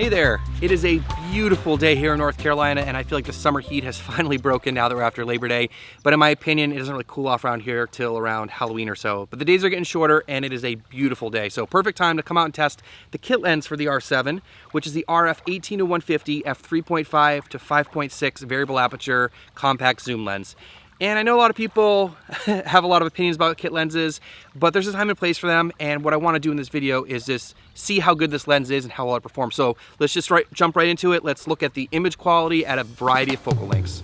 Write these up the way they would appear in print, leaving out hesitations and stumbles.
Hey there, it is a beautiful day here in North Carolina, and I feel like the summer heat has finally broken now that we're after Labor Day. But in my opinion, it doesn't really cool off around here till around Halloween or so. But the days are getting shorter, and it is a beautiful day. So perfect time to come out and test the kit lens for the R7, which is the RF 18-150 f3.5 to 5.6 variable aperture compact zoom lens. And I know a lot of people have a lot of opinions about kit lenses, but there's a time and place for them. And what I want to do in this video is just see how good this lens is and how well it performs. So let's just jump right into it. Let's look at the image quality at a variety of focal lengths.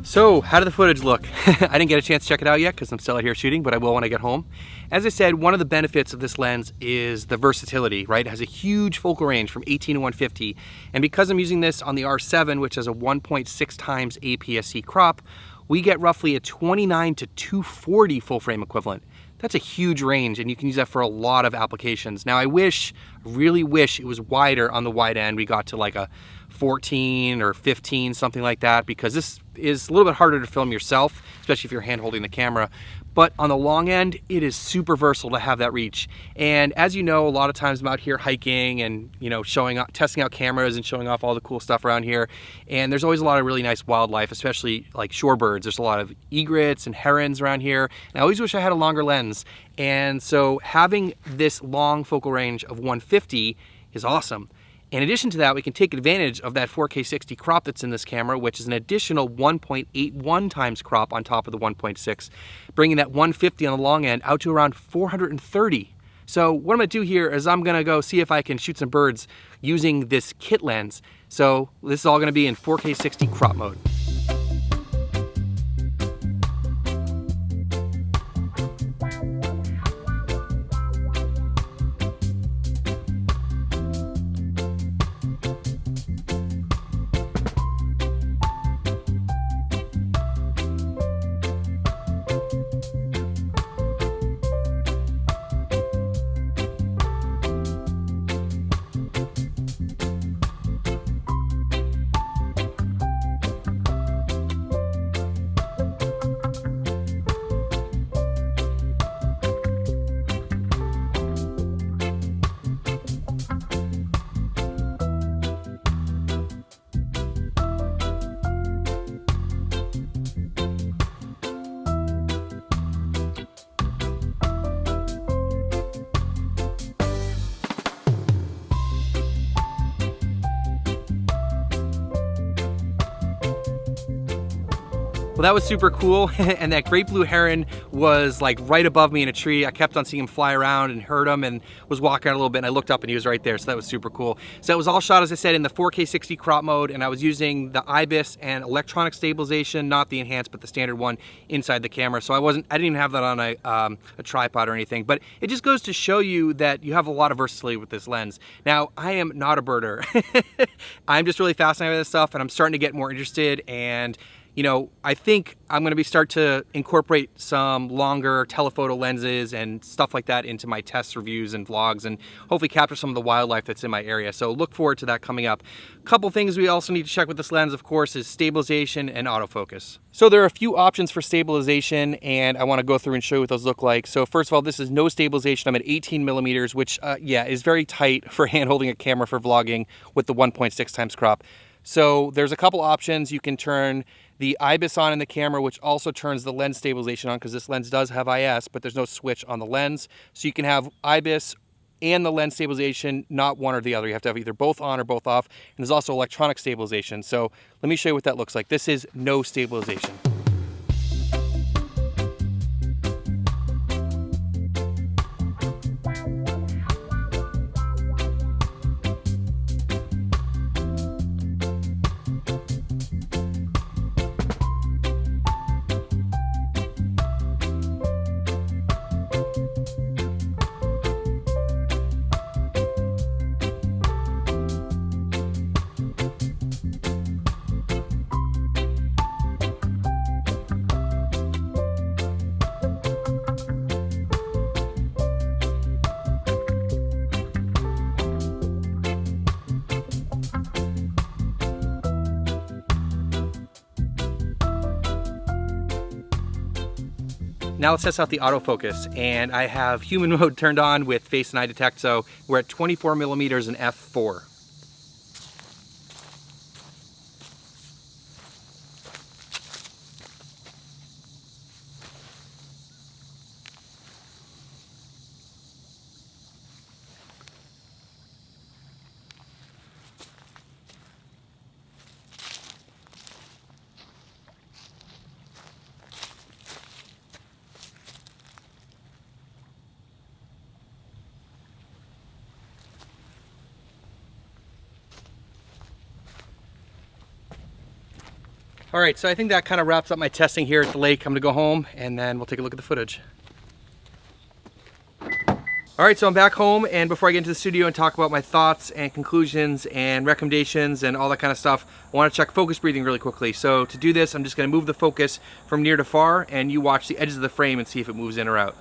So, how did the footage look? I didn't get a chance to check it out yet because I'm still out here shooting, but I will when I get home. As I said, one of the benefits of this lens is the versatility, right? It has a huge focal range from 18 to 150. And because I'm using this on the R7, which has a 1.6 times APS-C crop, we get roughly a 29 to 240 full frame equivalent. That's a huge range, and you can use that for a lot of applications. Now, I really wish it was wider on the wide end. We got to like a 14 or 15, something like that, because this is a little bit harder to film yourself, especially if you're hand holding the camera. But on the long end, it is super versatile to have that reach. And as you know, a lot of times I'm out here hiking and, you know, testing out cameras and showing off all the cool stuff around here. And there's always a lot of really nice wildlife, especially like shorebirds. There's a lot of egrets and herons around here. And I always wish I had a longer lens. And so having this long focal range of 150 is awesome. In addition to that, we can take advantage of that 4K 60 crop that's in this camera, which is an additional 1.81 times crop on top of the 1.6, bringing that 150 on the long end out to around 430. So what I'm gonna do here is I'm gonna go see if I can shoot some birds using this kit lens. So this is all gonna be in 4K 60 crop mode. Well, that was super cool, and that great blue heron was like right above me in a tree. I kept on seeing him fly around and heard him and was walking out a little bit, and I looked up and he was right there, so that was super cool. So it was all shot, as I said, in the 4K 60 crop mode, and I was using the IBIS and electronic stabilization, not the enhanced, but the standard one inside the camera. So I didn't even have that on a tripod or anything, but it just goes to show you that you have a lot of versatility with this lens. Now, I am not a birder. I'm just really fascinated with this stuff, and I'm starting to get more interested, and you know, I think I'm going to start to incorporate some longer telephoto lenses and stuff like that into my test reviews and vlogs, and hopefully capture some of the wildlife that's in my area. So look forward to that coming up. A couple things we also need to check with this lens, of course, is stabilization and autofocus. So there are a few options for stabilization, and I want to go through and show you what those look like. So first of all, this is no stabilization. I'm at 18 millimeters, which yeah, is very tight for hand holding a camera for vlogging with the 1.6 times crop. So there's a couple options. You can turn the IBIS on in the camera, which also turns the lens stabilization on, because this lens does have IS, but there's no switch on the lens. So you can have IBIS and the lens stabilization, not one or the other. You have to have either both on or both off. And there's also electronic stabilization. So let me show you what that looks like. This is no stabilization. Now let's test out the autofocus, and I have human mode turned on with face and eye detect, so we're at 24 millimeters in f4. All right, so I think that kind of wraps up my testing here at the lake. I'm gonna go home and then we'll take a look at the footage. All right, so I'm back home, and before I get into the studio and talk about my thoughts and conclusions and recommendations and all that kind of stuff, I wanna check focus breathing really quickly. So to do this, I'm just gonna move the focus from near to far, and you watch the edges of the frame and see if it moves in or out.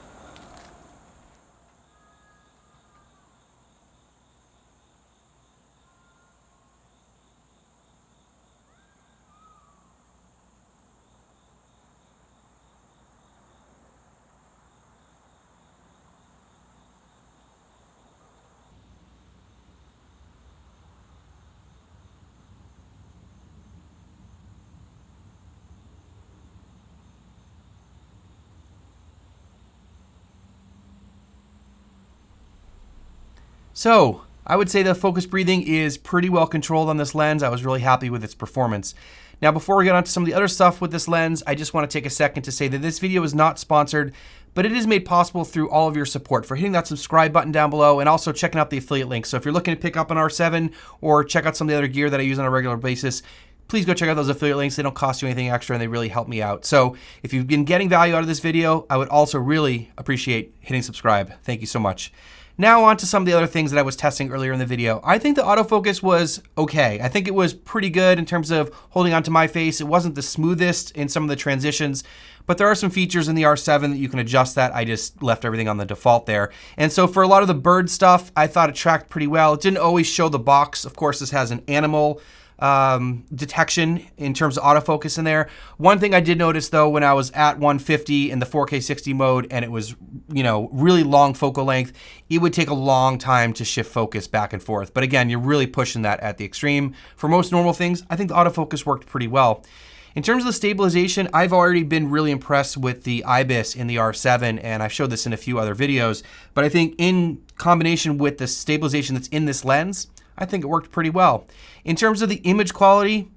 So I would say the focus breathing is pretty well controlled on this lens. I was really happy with its performance. Now, before we get on to some of the other stuff with this lens, I just want to take a second to say that this video is not sponsored, but it is made possible through all of your support for hitting that subscribe button down below and also checking out the affiliate link. So if you're looking to pick up an R7 or check out some of the other gear that I use on a regular basis, please go check out those affiliate links. They don't cost you anything extra and they really help me out. So if you've been getting value out of this video, I would also really appreciate hitting subscribe. Thank you so much. Now on to some of the other things that I was testing earlier in the video. I think the autofocus was okay. I think it was pretty good in terms of holding onto my face. It wasn't the smoothest in some of the transitions, but there are some features in the R7 that you can adjust that. I just left everything on the default there. And so for a lot of the bird stuff, I thought it tracked pretty well. It didn't always show the box. Of course, this has an animal detection in terms of autofocus in there. One thing I did notice though, when I was at 150 in the 4K 60 mode and it was, really long focal length, it would take a long time to shift focus back and forth. But again, you're really pushing that at the extreme. For most normal things, I think the autofocus worked pretty well. In terms of the stabilization, I've already been really impressed with the IBIS in the R7, and I've showed this in a few other videos, but I think in combination with the stabilization that's in this lens, I think it worked pretty well. In terms of the image quality,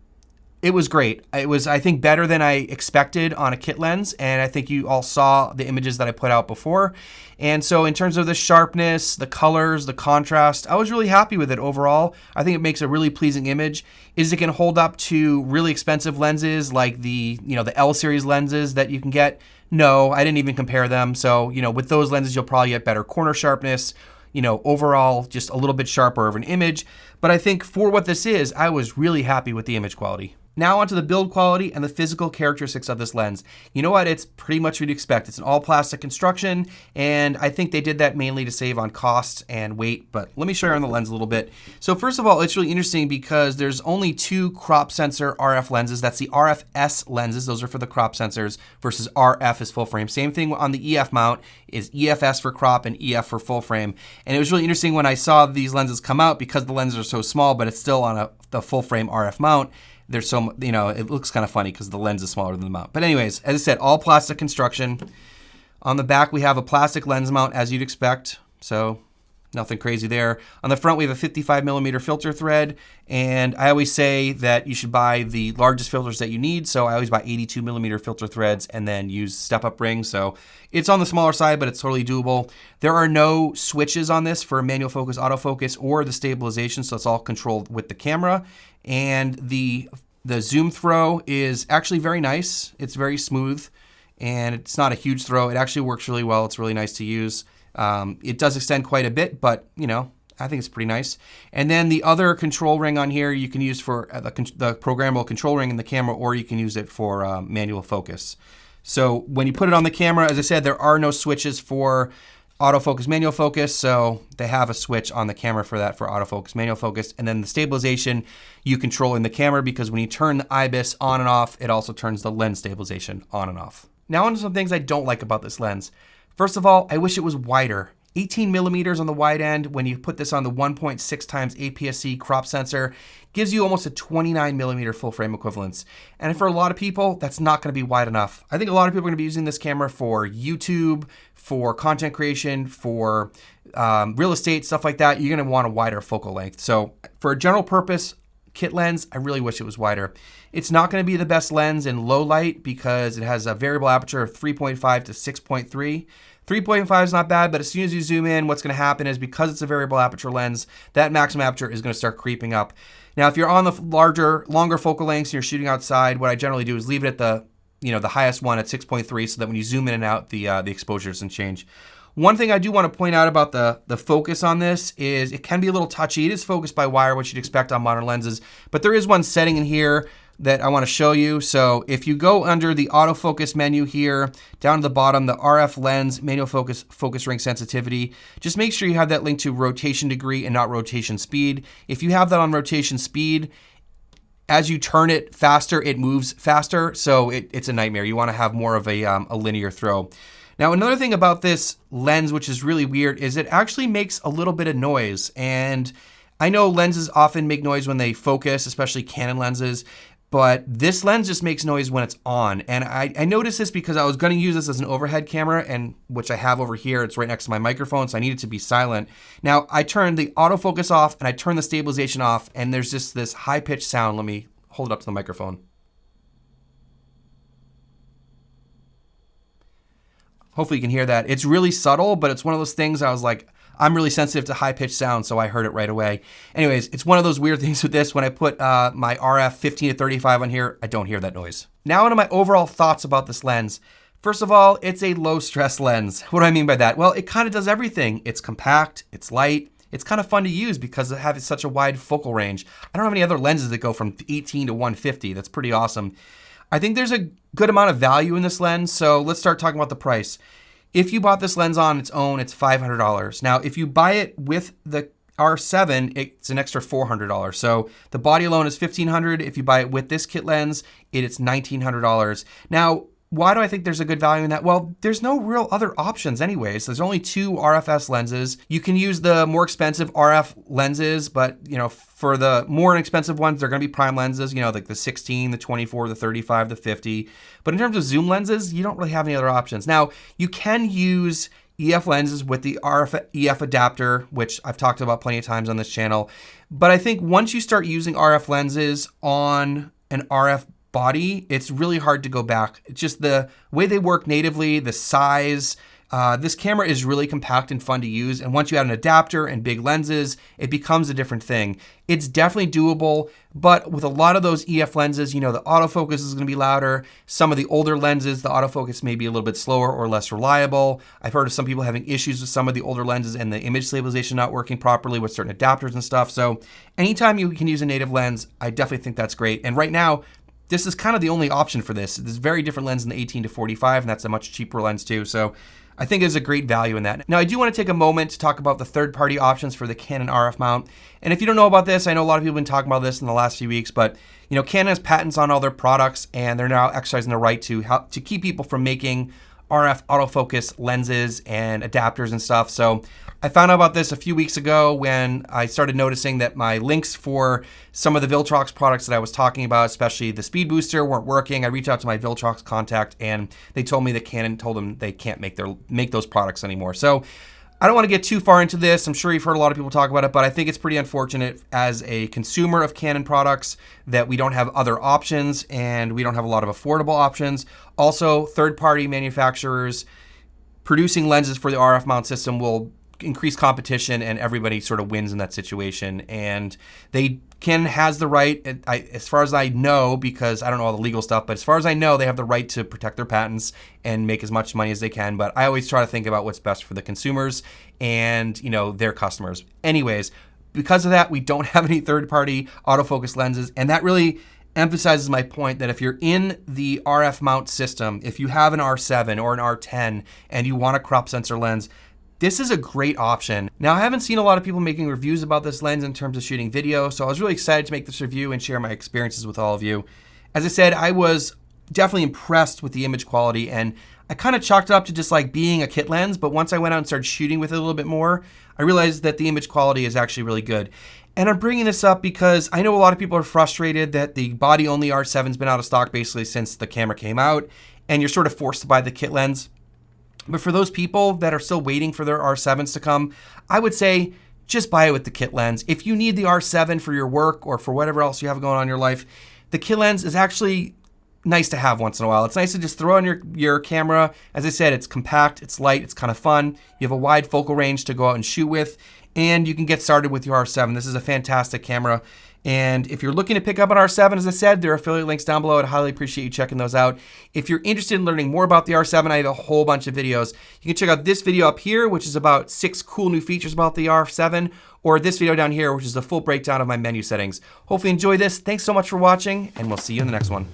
it was great. It was, I think, better than I expected on a kit lens, and I think you all saw the images that I put out before. And so in terms of the sharpness, the colors, the contrast, I was really happy with it overall. I think it makes a really pleasing image. Is it gonna hold up to really expensive lenses like the L series lenses that you can get? No, I didn't even compare them. So, with those lenses, you'll probably get better corner sharpness, overall just a little bit sharper of an image. But I think for what this is, I was really happy with the image quality. Now onto the build quality and the physical characteristics of this lens. You know what? It's pretty much what you'd expect. It's an all plastic construction, and I think they did that mainly to save on cost and weight, but let me show you on the lens a little bit. So first of all, it's really interesting because there's only two crop sensor RF lenses. That's the RFS lenses. Those are for the crop sensors versus RF is full frame. Same thing on the EF mount is EFS for crop and EF for full frame. And it was really interesting when I saw these lenses come out because the lenses are so small, but it's still on the full frame RF mount. There's so, it looks kind of funny because the lens is smaller than the mount. But anyways, as I said, all plastic construction. On the back, we have a plastic lens mount as you'd expect. So nothing crazy there. On the front, we have a 55 millimeter filter thread. And I always say that you should buy the largest filters that you need. So I always buy 82 millimeter filter threads and then use step-up rings. So it's on the smaller side, but it's totally doable. There are no switches on this for manual focus, autofocus, or the stabilization. So it's all controlled with the camera. And the zoom throw is actually very nice. It's very smooth and it's not a huge throw. It actually works really well. It's really nice to use. It does extend quite a bit, but I think it's pretty nice. And then the other control ring on here you can use for the programmable control ring in the camera, or you can use it for manual focus. So when you put it on the camera, as I said, there are no switches for autofocus, manual focus, so they have a switch on the camera for that, for autofocus, manual focus. And then the stabilization you control in the camera, because when you turn the IBIS on and off, it also turns the lens stabilization on and off. Now on to some things I don't like about this lens. First of all, I wish it was wider. 18 millimeters on the wide end, when you put this on the 1.6 times APS-C crop sensor, gives you almost a 29 millimeter full frame equivalence. And for a lot of people, that's not gonna be wide enough. I think a lot of people are gonna be using this camera for YouTube, for content creation, for real estate, stuff like that. You're gonna want a wider focal length. So for a general purpose kit lens, I really wish it was wider. It's not gonna be the best lens in low light because it has a variable aperture of 3.5 to 6.3. 3.5 is not bad, but as soon as you zoom in, what's gonna happen is because it's a variable aperture lens, that maximum aperture is gonna start creeping up. Now, if you're on the longer focal lengths and you're shooting outside, what I generally do is leave it at the highest one at 6.3 so that when you zoom in and out, the exposure doesn't change. One thing I do want to point out about the focus on this is it can be a little touchy. It is focused by wire, which you'd expect on modern lenses, but there is one setting in here that I want to show you. So if you go under the autofocus menu here, down to the bottom, the RF lens, manual focus ring sensitivity, just make sure you have that linked to rotation degree and not rotation speed. If you have that on rotation speed, as you turn it faster, it moves faster. So it's a nightmare. You want to have more of a linear throw. Now, another thing about this lens, which is really weird, is it actually makes a little bit of noise. And I know lenses often make noise when they focus, especially Canon lenses, but this lens just makes noise when it's on. And I noticed this because I was gonna use this as an overhead camera, and which I have over here. It's right next to my microphone, so I need it to be silent. Now, I turned the autofocus off and I turned the stabilization off, and there's just this high-pitched sound. Let me hold it up to the microphone. Hopefully you can hear that. It's really subtle, but it's one of those things I was like, I'm really sensitive to high-pitched sound, so I heard it right away. Anyways, it's one of those weird things with this. When I put my RF 15 to 35 on here, I don't hear that noise. Now onto my overall thoughts about this lens. First of all, it's a low-stress lens. What do I mean by that? Well, it kind of does everything. It's compact, it's light, it's kind of fun to use because it has such a wide focal range. I don't have any other lenses that go from 18 to 150. That's pretty awesome. I think there's a good amount of value in this lens, so let's start talking about the price. If you bought this lens on its own, it's $500. Now, if you buy it with the R7, it's an extra $400. So the body alone is $1,500. If you buy it with this kit lens, it's $1,900. Now, why do I think there's a good value in that? Well, there's no real other options anyways. There's only 2 RFS lenses. You can use the more expensive RF lenses, but for the more inexpensive ones, they're gonna be prime lenses, like the 16, the 24, the 35, the 50. But in terms of zoom lenses, you don't really have any other options. Now, you can use EF lenses with the RF EF adapter, which I've talked about plenty of times on this channel. But I think once you start using RF lenses on an RF body, it's really hard to go back. It's just the way they work natively, the size. This camera is really compact and fun to use. And once you add an adapter and big lenses, it becomes a different thing. It's definitely doable, but with a lot of those EF lenses, the autofocus is gonna be louder. Some of the older lenses, the autofocus may be a little bit slower or less reliable. I've heard of some people having issues with some of the older lenses and the image stabilization not working properly with certain adapters and stuff. So anytime you can use a native lens, I definitely think that's great. And right now, this is kind of the only option for this. There's a very different lens in the 18 to 45, and that's a much cheaper lens too. So I think there's a great value in that. Now, I do want to take a moment to talk about the third-party options for the Canon RF mount. And if you don't know about this, I know a lot of people have been talking about this in the last few weeks, but Canon has patents on all their products, and they're now exercising the right to keep people from making RF autofocus lenses and adapters and stuff. So I found out about this a few weeks ago when I started noticing that my links for some of the Viltrox products that I was talking about, especially the speed booster, weren't working. I reached out to my Viltrox contact and they told me that Canon told them they can't make those products anymore. So I don't want to get too far into this. I'm sure you've heard a lot of people talk about it, but I think it's pretty unfortunate as a consumer of Canon products that we don't have other options and we don't have a lot of affordable options. Also, third-party manufacturers producing lenses for the RF mount system will increase competition and everybody sort of wins in that situation. And Canon has the right, as far as I know, because I don't know all the legal stuff, but as far as I know, they have the right to protect their patents and make as much money as they can. But I always try to think about what's best for the consumers and their customers. Anyways, because of that, we don't have any third-party autofocus lenses, and that really emphasizes my point that if you're in the RF mount system, if you have an R7 or an R10 and you want a crop sensor lens, this is a great option. Now, I haven't seen a lot of people making reviews about this lens in terms of shooting video, so I was really excited to make this review and share my experiences with all of you. As I said, I was definitely impressed with the image quality, and I kind of chalked it up to just like being a kit lens, but once I went out and started shooting with it a little bit more, I realized that the image quality is actually really good. And I'm bringing this up because I know a lot of people are frustrated that the body-only R7's been out of stock basically since the camera came out, and you're sort of forced to buy the kit lens. But for those people that are still waiting for their R7s to come, I would say just buy it with the kit lens. If you need the R7 for your work or for whatever else you have going on in your life, the kit lens is actually nice to have once in a while. It's nice to just throw on your camera. As I said, it's compact, it's light, it's kind of fun. You have a wide focal range to go out and shoot with, and you can get started with your R7. This is a fantastic camera. And if you're looking to pick up an R7, as I said, there are affiliate links down below. I'd highly appreciate you checking those out. If you're interested in learning more about the R7, I have a whole bunch of videos. You can check out this video up here, which is about 6 cool new features about the R7, or this video down here, which is a full breakdown of my menu settings. Hopefully you enjoy this. Thanks so much for watching, and we'll see you in the next one.